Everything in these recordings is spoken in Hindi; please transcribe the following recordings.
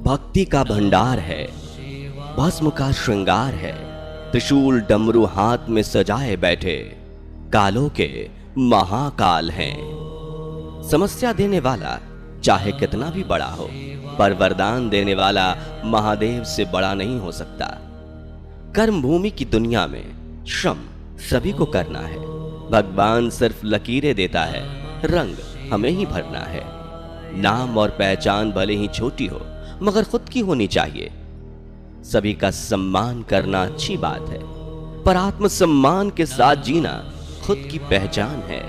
भक्ति का भंडार है, भस्म का श्रृंगार है, त्रिशूल डमरू हाथ में सजाए बैठे कालों के महाकाल हैं। समस्या देने वाला चाहे कितना भी बड़ा हो, पर वरदान देने वाला महादेव से बड़ा नहीं हो सकता। कर्म भूमि की दुनिया में श्रम सभी को करना है। भगवान सिर्फ लकीरें देता है, रंग हमें ही भरना है। नाम और पहचान भले ही छोटी हो, मगर खुद की होनी चाहिए। सभी का सम्मान करना अच्छी बात है, पर आत्मसम्मान के साथ जीना खुद की पहचान है।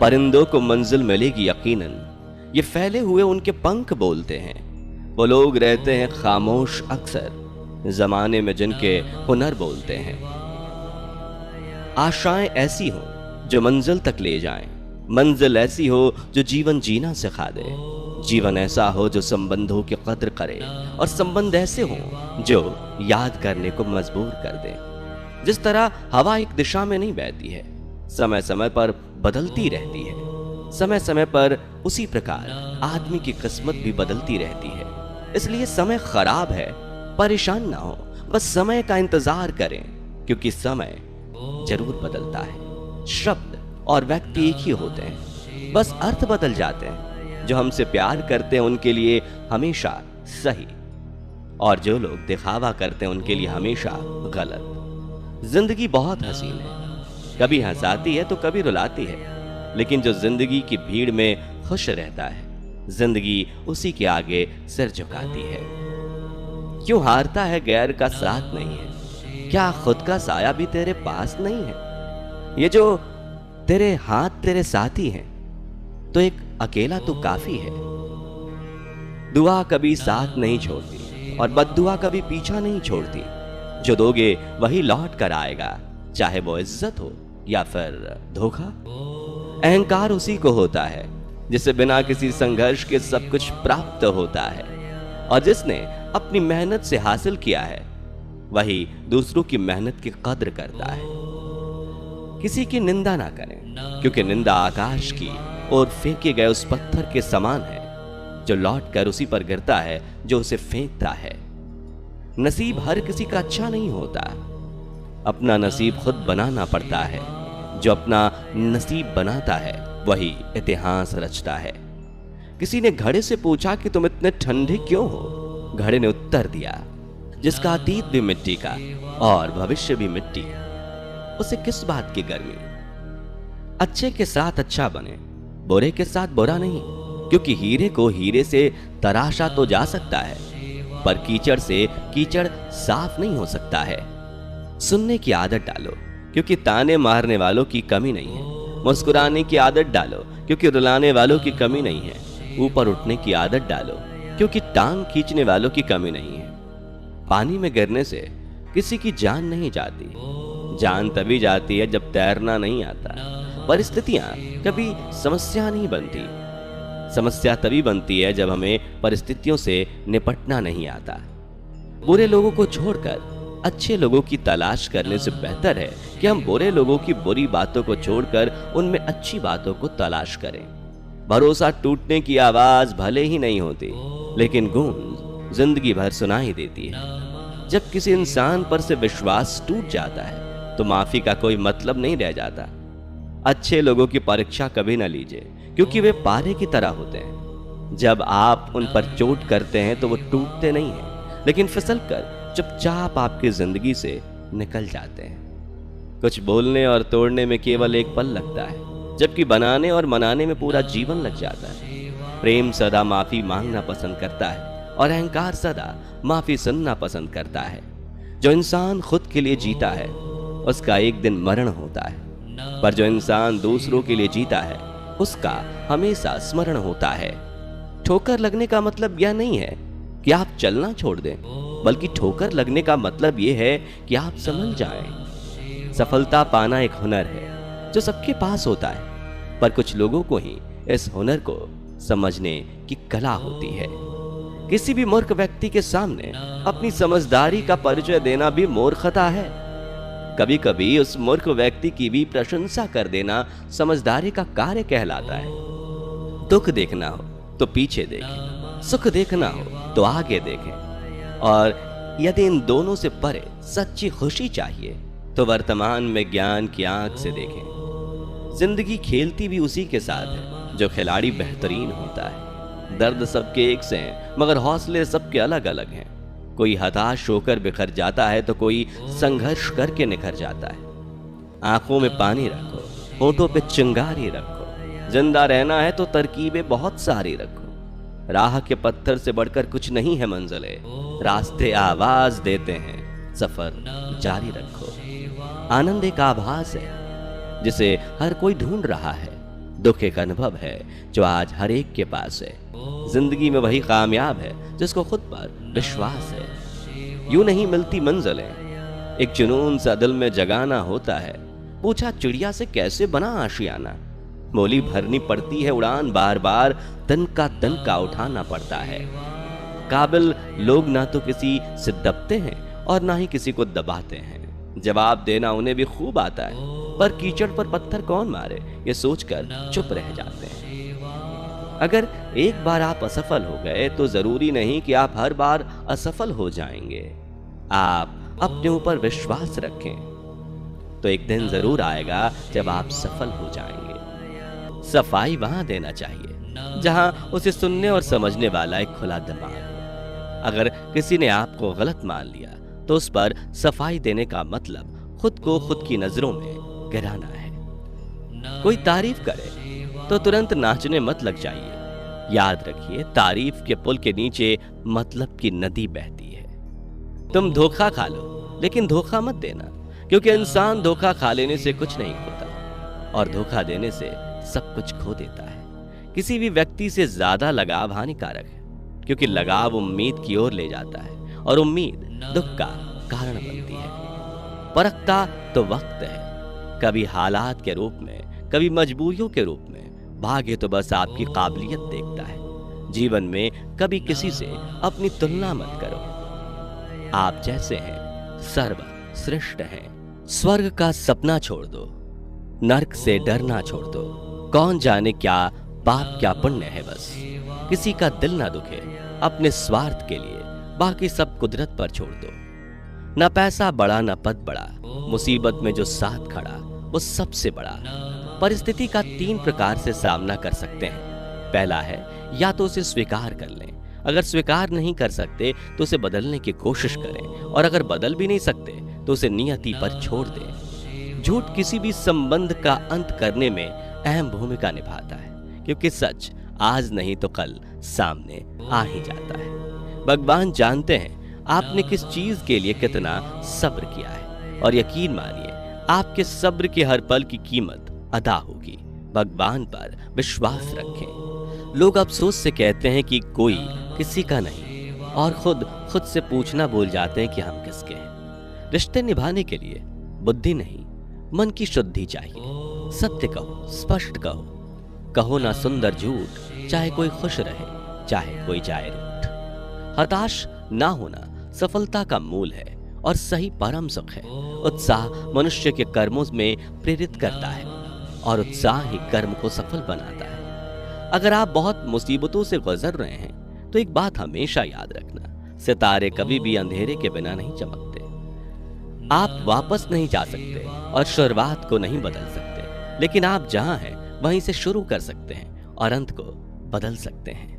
परिंदों को मंजिल मिलेगी यकीनन, ये फैले हुए उनके पंख बोलते हैं। वो लोग रहते हैं खामोश अक्सर, जमाने में जिनके हुनर बोलते हैं। आशाएं ऐसी हो जो मंजिल तक ले जाएं, मंजिल ऐसी हो जो जीवन जीना सिखा दे, जीवन ऐसा हो जो संबंधों की कद्र करे, और संबंध ऐसे हो जो याद करने को मजबूर कर दे। जिस तरह हवा एक दिशा में नहीं बहती है, समय समय पर बदलती रहती है, समय समय पर उसी प्रकार आदमी की किस्मत भी बदलती रहती है। इसलिए समय खराब है, परेशान ना हो, बस समय का इंतजार करें, क्योंकि समय जरूर बदलता है। शब्द और व्यक्ति एक ही होते हैं, बस अर्थ बदल जाते हैं। जो हमसे प्यार करते हैं उनके लिए हमेशा सही, और जो लोग दिखावा करते हैं उनके लिए हमेशा गलत। जिंदगी बहुत हसीन है, कभी हंसाती है तो कभी रुलाती है, लेकिन जो जिंदगी की भीड़ में खुश रहता है, जिंदगी उसी के आगे सिर झुकाती है। क्यों हारता है गैर का साथ नहीं है, क्या खुद का साया भी तेरे पास नहीं है? ये जो तेरे हाथ तेरे साथी हैं, तो एक अकेला तो काफी है। दुआ कभी साथ नहीं छोड़ती और बद्दुआ कभी पीछा नहीं छोड़ती। जो दोगे वही लौट कर आएगा, चाहे वो इज्जत हो या फिर धोखा। अहंकार उसी को होता है जिसे बिना किसी संघर्ष के सब कुछ प्राप्त होता है, और जिसने अपनी मेहनत से हासिल किया है वही दूसरों की मेहनत की कद्र करता है। किसी की निंदा ना करें, क्योंकि निंदा आकाश की और फेंके गए उस पत्थर के समान है जो लौट कर उसी पर गिरता है जो उसे फेंकता है। नसीब हर किसी का अच्छा नहीं होता, अपना नसीब खुद बनाना पड़ता है। जो अपना नसीब बनाता है वही इतिहास रचता है। किसी ने घड़े से पूछा कि तुम इतने ठंडे क्यों हो? घड़े ने उत्तर दिया, जिसका अतीत भी मिट्टी का और भविष्य भी मिट्टी, उसे किस बात की गर्मी? अच्छे के साथ अच्छा बने, बुरे के साथ बुरा नहीं, क्योंकि हीरे को हीरे से तराशा तो जा सकता है, पर कीचड़ से कीचड़ साफ नहीं हो सकता है। सुनने की आदत डालो, क्योंकि ताने मारने वालों की कमी नहीं है। मुस्कुराने की आदत डालो, क्योंकि रुलाने वालों की कमी नहीं है। ऊपर उठने की आदत डालो, क्योंकि टांग खींचने वालों की कमी नहीं है। पानी में गिरने से किसी की जान नहीं जाती, जान तभी जाती है जब तैरना नहीं आता। परिस्थितियां कभी समस्या नहीं बनती, समस्या तभी बनती है जब हमें परिस्थितियों से निपटना नहीं आता। बुरे लोगों को छोड़कर अच्छे लोगों की तलाश करने से बेहतर है कि हम बुरे लोगों की बुरी बातों को छोड़कर उनमें अच्छी बातों को तलाश करें। भरोसा टूटने की आवाज भले ही नहीं होती, लेकिन गूंज जिंदगी भर सुनाई देती है। जब किसी इंसान पर से विश्वास टूट जाता है तो माफी का कोई मतलब नहीं रह जाता। अच्छे लोगों की परीक्षा कभी न लीजिए, क्योंकि वे पारे की तरह होते हैं। जब आप उन पर चोट करते हैं तो वो टूटते नहीं हैं, लेकिन फिसलकर चुपचाप आपकी जिंदगी से निकल जाते हैं। कुछ बोलने और तोड़ने में केवल एक पल लगता है, जबकि बनाने और मनाने में पूरा जीवन लग जाता है। प्रेम सदा माफी मांगना पसंद करता है और अहंकार सदा माफी सुनना पसंद करता है। जो इंसान खुद के लिए जीता है उसका एक दिन मरण होता है, पर जो इंसान दूसरों के लिए जीता है उसका हमेशा स्मरण होता है। ठोकर लगने का मतलब यह नहीं है कि आप चलना छोड़ दें, बल्कि ठोकर लगने का मतलब यह है कि आप समझ जाएं। सफलता पाना एक हुनर है जो सबके पास होता है, पर कुछ लोगों को ही इस हुनर को समझने की कला होती है। किसी भी मूर्ख व्यक्ति के सामने अपनी समझदारी का परिचय देना भी मूर्खता है। कभी कभी उस मूर्ख व्यक्ति की भी प्रशंसा कर देना समझदारी का कार्य कहलाता है। दुख देखना हो तो पीछे देखें, सुख देखना हो तो आगे देखें, और यदि इन दोनों से परे सच्ची खुशी चाहिए तो वर्तमान में ज्ञान की आंख से देखें। जिंदगी खेलती भी उसी के साथ है जो खिलाड़ी बेहतरीन होता है। दर्द सबके एक से हैं, मगर हौसले सबके अलग अलग हैं। कोई हताश होकर बिखर जाता है तो कोई संघर्ष करके निखर जाता है। आंखों में पानी रखो, होठों पे चिंगारी रखो। जिंदा रहना है तो तरकीबें बहुत सारी रखो। राह के पत्थर से बढ़कर कुछ नहीं है मंजिले, रास्ते आवाज देते हैं, सफर जारी रखो। आनंद एक आभास है जिसे हर कोई ढूंढ रहा है। दुख एक अनुभव है जो आज हर एक के पास है। जिंदगी में वही कामयाब है जिसको खुद पर विश्वास है। यूं नहीं मिलती मंजिलें, एक जुनून सा दिल में जगाना होता है। पूछा चिड़िया से कैसे बना आशियाना, मोली भरनी पड़ती है उड़ान, बार बार तन का उठाना पड़ता है। काबिल लोग ना तो किसी से दबते हैं और ना ही किसी को दबाते हैं। जवाब देना उन्हें भी खूब आता है, पर कीचड़ पर पत्थर कौन मारे ये सोचकर चुप रह जाते हैं। अगर एक बार आप असफल हो गए तो जरूरी नहीं कि आप हर बार असफल हो जाएंगे। आप अपने ऊपर विश्वास रखें तो एक दिन जरूर आएगा जब आप सफल हो जाएंगे। सफाई वहां देना चाहिए जहां उसे सुनने और समझने वाला एक खुला दिमाग हो। अगर किसी ने आपको गलत मान लिया तो उस पर सफाई देने का मतलब खुद को खुद की नजरों में गिराना है। कोई तारीफ करे तो तुरंत नाचने मत लग जाइए। याद रखिए, तारीफ के पुल के नीचे मतलब की नदी बहती है। तुम धोखा खा लो लेकिन धोखा मत देना, क्योंकि इंसान धोखा खा लेने से कुछ नहीं खोता और धोखा देने से सब कुछ खो देता है। किसी भी व्यक्ति से ज्यादा लगाव हानिकारक है, क्योंकि लगाव उम्मीद की ओर ले जाता है और उम्मीद दुख का कारण बनती है। परखता तो वक्त है, कभी हालात के रूप में, कभी मजबूरियों के रूप में। भाग्य तो बस आपकी काबिलियत देखता है। जीवन में कभी किसी से अपनी तुलना मत करो। आप जैसे हैं सर्वश्रेष्ठ हैं। स्वर्ग का सपना छोड़ दो, नरक से डरना छोड़ दो। कौन जाने क्या पाप क्या पुण्य है, बस किसी का दिल ना दुखे अपने स्वार्थ के लिए। बाकी सब कुदरत पर छोड़ दो। ना पैसा बड़ा ना पद बड़ा, मुसीबत में जो साथ खड़ा वो सबसे बड़ा। परिस्थिति का 3 प्रकार से सामना कर सकते हैं। पहला है, या तो उसे स्वीकार कर लें। अगर स्वीकार नहीं कर सकते तो उसे बदलने की कोशिश करें, और अगर बदल भी नहीं सकते तो उसे नियति पर छोड़ दें। झूठ किसी भी संबंध का अंत करने में अहम भूमिका निभाता है, क्योंकि सच आज नहीं तो कल सामने आ ही जाता है। भगवान जानते हैं आपने किस चीज के लिए कितना सब्र किया है, और यकीन मानिए आपके सब्र के हर पल की कीमत अदा होगी। भगवान पर विश्वास रखें। लोग अफसोस से कहते हैं कि कोई किसी का नहीं, और खुद से पूछना भूल जाते हैं कि हम किसके हैं। रिश्ते निभाने के लिए बुद्धि नहीं, मन की शुद्धि चाहिए। सत्य कहो, स्पष्ट कहो। कहो ना सुंदर झूठ, चाहे कोई खुश रहे चाहे कोई जाए रूठ। हताश ना होना सफलता का मूल है और सही परम सुख है। उत्साह मनुष्य के कर्मों में प्रेरित करता है, और उत्साह ही कर्म को सफल बनाता है। अगर आप बहुत मुसीबतों से गुजर रहे हैं तो एक बात हमेशा याद रखना, सितारे कभी भी अंधेरे के बिना नहीं चमकते। आप वापस नहीं जा सकते और शुरुआत को नहीं बदल सकते, लेकिन आप जहां हैं वहीं से शुरू कर सकते हैं और अंत को बदल सकते हैं।